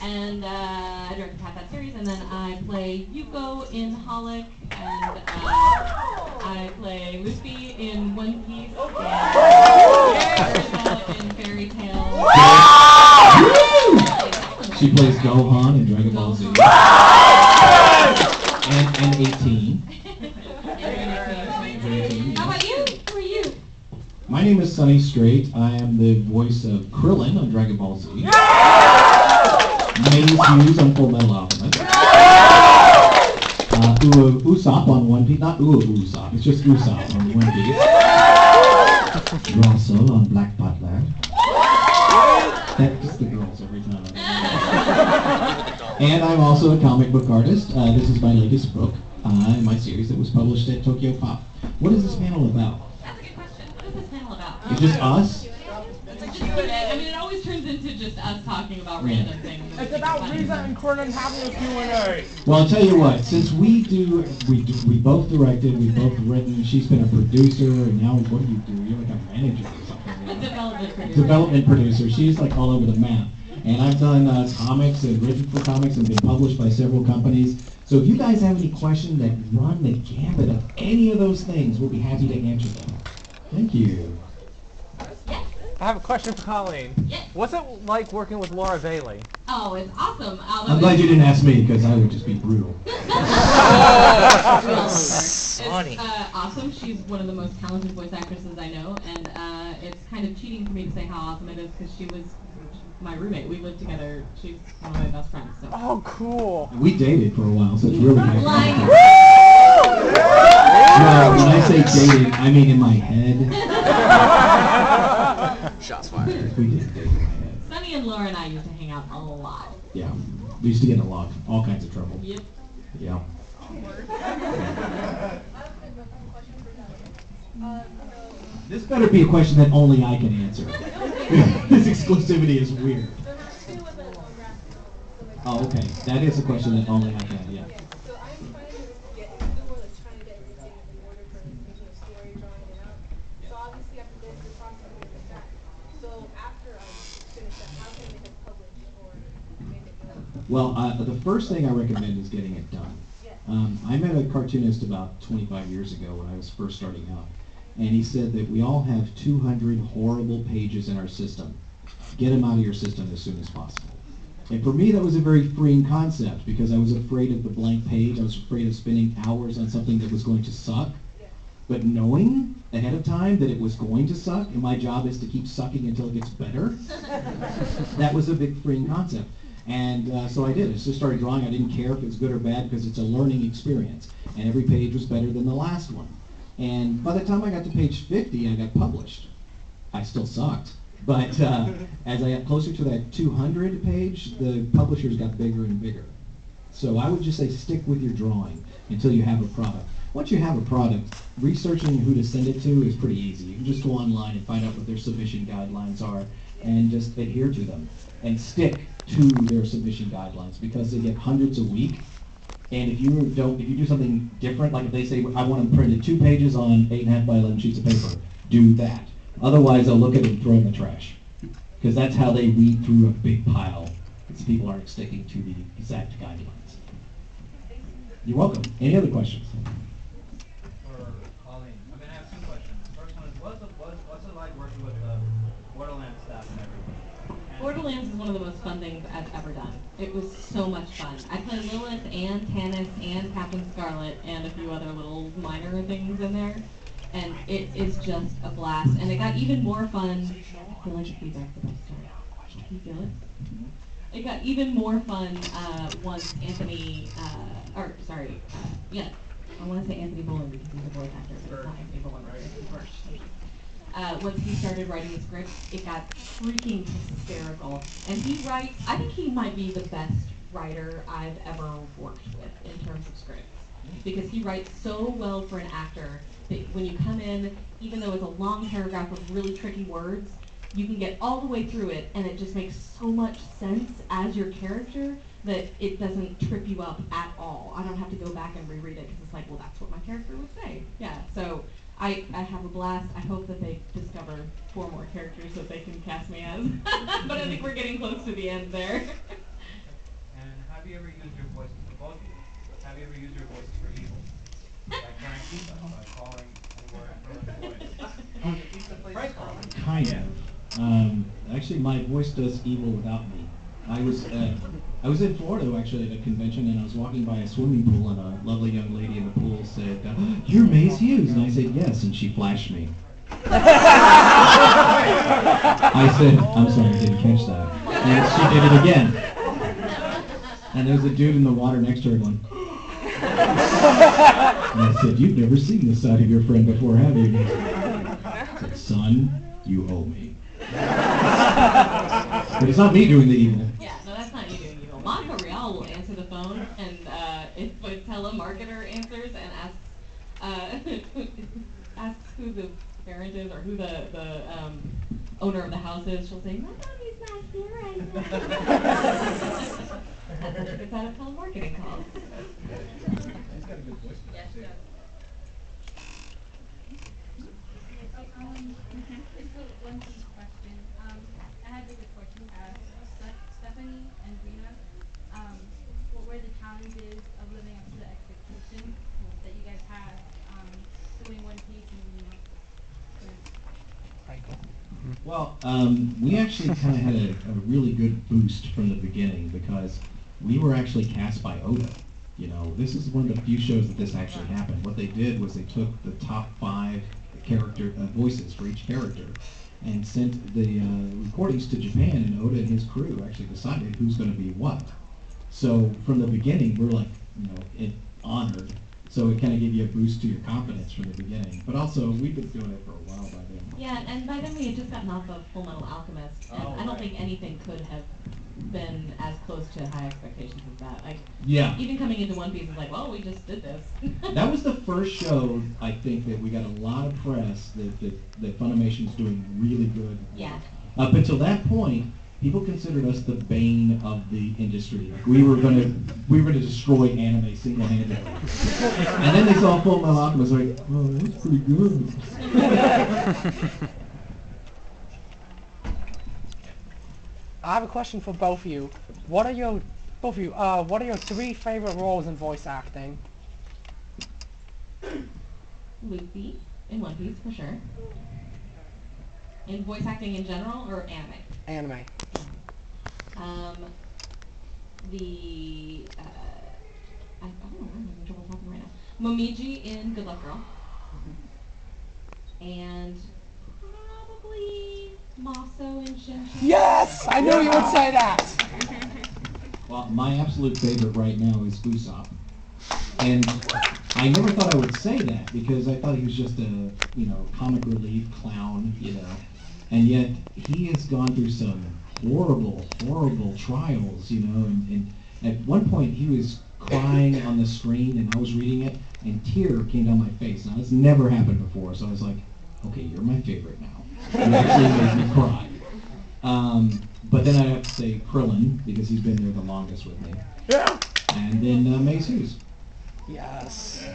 And I directed half that series, and then I play Yuko in Holic, and I play Luffy in One Piece, and Urza in Fairy Tail. She plays Gohan in Dragon Ball Z. And 18. How about you? Who are you? My name is Sonny Strait. I am the voice of Krillin on Dragon Ball Z. Maze Hughes on Full Metal Alchemist. Usopp on One Piece. Not Usopp, it's just Usopp on One Piece. Russell on Black Butler. That's the girls every time. And I'm also a comic book artist. This is my latest book, my series that was published at Tokyo Pop. What is this panel about? That's a good question. What is this panel about? It's just us? I mean, it always turns into just us talking about random things. It's about Riza and Conan having a Q&A. Well, I'll tell you what. Since we both directed, we've both written. She's been a producer, and now what do? You're like a manager or something. A development producer. Development producer. She's like all over the map. And I've done comics and written for comics and been published by several companies. So if you guys have any questions that run the gambit of any of those things, we'll be happy to answer them. Thank you. I have a question for Colleen. Yes. What's it like working with Laura Bailey? Oh, it's awesome. I'm glad you didn't ask me because I would just be brutal. Sonny. It's awesome. She's one of the most talented voice actresses I know, and it's kind of cheating for me to say how awesome it is because she was my roommate. We lived together. She's one of my best friends. So. Oh, cool. We dated for a while, so it's really nice. Like, Well, when I say dating, I mean in my head. Shots fired. We did date in my head. Sonny and Laura and I used to hang out a lot. Yeah. We used to get in all kinds of trouble. Yep. Yeah. This better be a question that only I can answer. This exclusivity is weird. Oh, okay. That is a question that only I can, yeah. So I'm trying to get more like trying to get everything in order for making a story, drawing it out. So obviously I have to go through the process of making that. So after I finish that, how can I make it published or make it go? Well, the first thing I recommend is getting it done. I met a cartoonist about 25 years ago when I was first starting out, and he said that we all have 200 horrible pages in our system. Get them out of your system as soon as possible. And for me, that was a very freeing concept because I was afraid of the blank page. I was afraid of spending hours on something that was going to suck. But knowing ahead of time that it was going to suck, and my job is to keep sucking until it gets better, that was a big freeing concept. And so I did. I just started drawing. I didn't care if it was good or bad because it's a learning experience. And every page was better than the last one. And by the time I got to page 50, I got published. I still sucked. But as I got closer to that 200 page, the publishers got bigger and bigger. So I would just say stick with your drawing until you have a product. Once you have a product, researching who to send it to is pretty easy. You can just go online and find out what their submission guidelines are and just adhere to them. And stick to their submission guidelines because they get hundreds a week. And if you do something different, like if they say, I want them printed 2 pages on 8.5 by 11 sheets of paper, do that. Otherwise, they'll look at it and throw it in the trash. Because that's how they weed through a big pile. Because people aren't sticking to the exact guidelines. You're welcome. Any other questions? For Colleen, I mean, I have 2 questions. First one is, what's it like working with the Borderlands staff and everything? Borderlands is one of the most fun things I've ever done. It was so much fun. I played Lilith and Tannis and Captain Scarlet and a few other little minor things in there. And it is just a blast. And it got even more fun. I feel like the feedback's the best story. Can you feel it? It got even more fun once Anthony, I want to say Anthony Boland because he's a voice actor, but it's not Anthony Boland, right? It's Birch. Once he started writing the script, it got freaking hysterical. And I think he might be the best writer I've ever worked with in terms of scripts. Because he writes so well for an actor that when you come in, even though it's a long paragraph of really tricky words, you can get all the way through it and it just makes so much sense as your character that it doesn't trip you up at all. I don't have to go back and reread it because it's like, well, that's what my character would say. Yeah, so I have a blast. I hope that they discover 4 more characters that they can cast me as. But I think we're getting close to the end there. you ever used your voices for both of you? Have you ever used your voices for evil? Like trying to keep us by calling and voice. Price calling. Kind of. Actually, my voice does evil without me. I was in Florida actually at a convention, and I was walking by a swimming pool, and a lovely young lady in the pool said, "You're Mace Hughes," and I said, "Yes," and she flashed me. I said, "I'm sorry, I didn't catch that." And she did it again. And there was a dude in the water next to her going, and I said, "You've never seen this side of your friend before, have you?" And I said, "Son, you owe me." But it's not me doing the evil. Yeah, no, that's not you doing evil. Monica Real will answer the phone, and if a telemarketer answers and asks who the parent is or who the owner of the house is, she'll say, "My mommy's not here right now." It's out of telemarketing calls. He's got a good voice. Yes, she does. It's a One Piece question. I had like a question to ask Stephanie and Rena. What were the challenges of living up to the expectations that you guys had doing One Piece and Well, we actually kind of had a really good boost from the beginning because we were actually cast by Oda. You know, this is one of the few shows that this actually happened. What they did was they took the top 5 character voices for each character and sent the recordings to Japan, and Oda and his crew actually decided who's going to be what. So from the beginning, we're like, honored. So it kind of gave you a boost to your confidence from the beginning. But also, we've been doing it for a while by then. Yeah, and by then we had just gotten off of Full Metal Alchemist, and I don't think anything could have been as close to high expectations as that. Like, Yeah. even coming into One Piece is like, well, we just did this. That was the first show, I think, that we got a lot of press that Funimation's doing really good. Yeah. Up until that point, people considered us the bane of the industry. We were gonna destroy anime single-handedly. And then they saw Full Metal Alchemist, like, oh, that's pretty good. I have a question for both of you. What are your 3 favorite roles in voice acting? Luffy in One Piece, for sure. In voice acting in general, or anime? Anime. I don't know, I'm having trouble talking right now. Momiji in Good Luck Girl. And probably Maso in Shin Chan. Yes! I knew you would say that! Well, my absolute favorite right now is Usopp. And I never thought I would say that because I thought he was just a, comic relief clown, And yet he has gone through some horrible, horrible trials, and at one point he was crying on the screen and I was reading it and a tear came down my face. Now, this never happened before, so I was like, okay, you're my favorite now. You actually made me cry. But then I have to say Krillin, because he's been there the longest with me. Yeah! And then Mace Hughes. Yes.